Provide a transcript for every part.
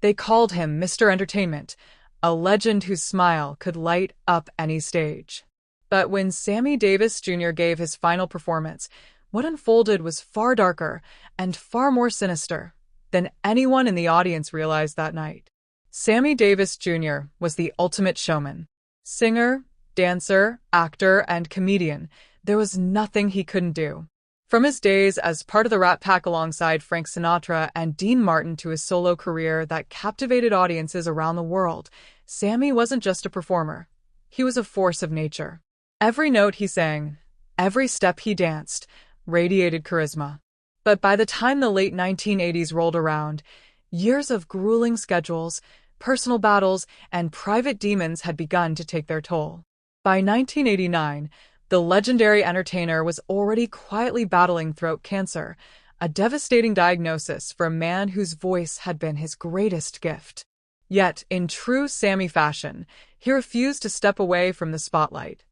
They called him Mr. Entertainment, a legend whose smile could light up any stage. But when Sammy Davis Jr. gave his final performance, what unfolded was far darker and far more sinister than anyone in the audience realized that night. Sammy Davis Jr. was the ultimate showman. Singer, dancer, actor, and comedian, there was nothing he couldn't do. From his days as part of the Rat Pack alongside Frank Sinatra and Dean Martin to his solo career that captivated audiences around the world, Sammy wasn't just a performer. He was a force of nature. Every note he sang, every step he danced, radiated charisma. But by the time the late 1980s rolled around, years of grueling schedules, personal battles, and private demons had begun to take their toll. By 1989, the legendary entertainer was already quietly battling throat cancer, a devastating diagnosis for a man whose voice had been his greatest gift. Yet, in true Sammy fashion, he refused to step away from the spotlight.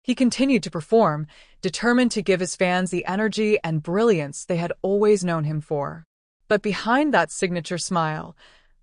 He continued to perform, determined to give his fans the energy and brilliance they had always known him for. But behind that signature smile,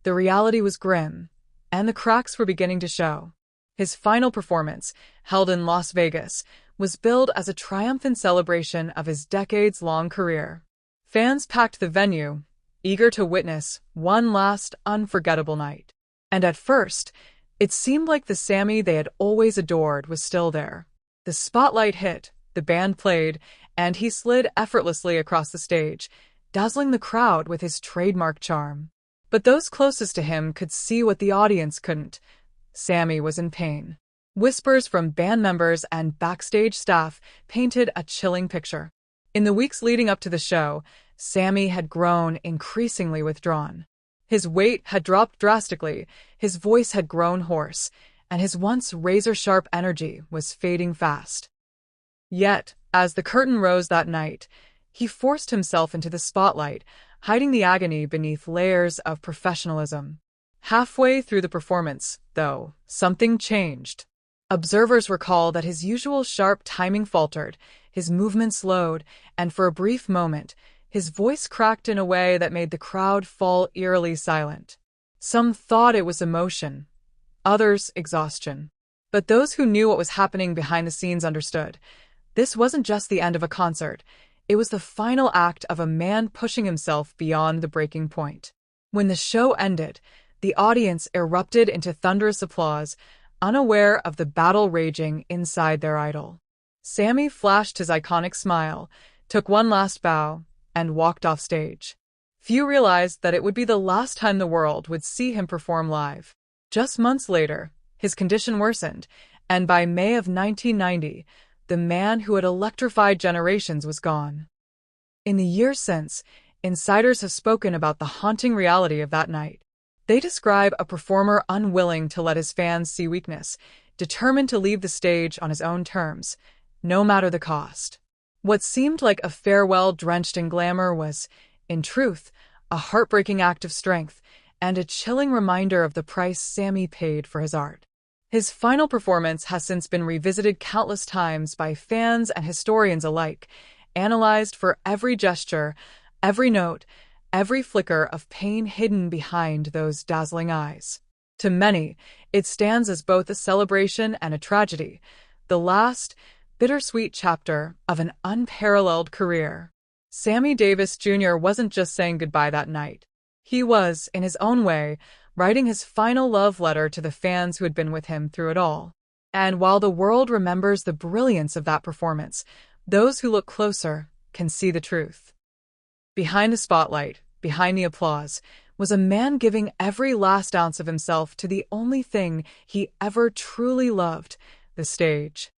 the reality was grim, and the cracks were beginning to show. His final performance, held in Las Vegas, was billed as a triumphant celebration of his decades-long career. Fans packed the venue, eager to witness one last unforgettable night. And at first, it seemed like the Sammy they had always adored was still there. The spotlight hit, the band played, and he slid effortlessly across the stage, dazzling the crowd with his trademark charm. But those closest to him could see what the audience couldn't. Sammy was in pain. Whispers from band members and backstage staff painted a chilling picture. In the weeks leading up to the show, Sammy had grown increasingly withdrawn. His weight had dropped drastically, his voice had grown hoarse, and his once razor-sharp energy was fading fast. Yet, as the curtain rose that night, he forced himself into the spotlight, hiding the agony beneath layers of professionalism. Halfway through the performance, though, something changed. Observers recall that his usual sharp timing faltered, his movement slowed, and for a brief moment, his voice cracked in a way that made the crowd fall eerily silent. Some thought it was emotion, others exhaustion. But those who knew what was happening behind the scenes understood. This wasn't just the end of a concert. It was the final act of a man pushing himself beyond the breaking point. When the show ended, the audience erupted into thunderous applause, unaware of the battle raging inside their idol. Sammy flashed his iconic smile, took one last bow, and walked off stage. Few realized that it would be the last time the world would see him perform live. Just months later, his condition worsened, and by May of 1990, the man who had electrified generations was gone. In the years since, insiders have spoken about the haunting reality of that night. They describe a performer unwilling to let his fans see weakness, determined to leave the stage on his own terms, no matter the cost. What seemed like a farewell drenched in glamour was, in truth, a heartbreaking act of strength and a chilling reminder of the price Sammy paid for his art. His final performance has since been revisited countless times by fans and historians alike, analyzed for every gesture, every note, every flicker of pain hidden behind those dazzling eyes. To many, it stands as both a celebration and a tragedy, the last, bittersweet chapter of an unparalleled career. Sammy Davis Jr. wasn't just saying goodbye that night. He was, in his own way, writing his final love letter to the fans who had been with him through it all. And while the world remembers the brilliance of that performance, those who look closer can see the truth. Behind the spotlight, behind the applause, was a man giving every last ounce of himself to the only thing he ever truly loved, the stage.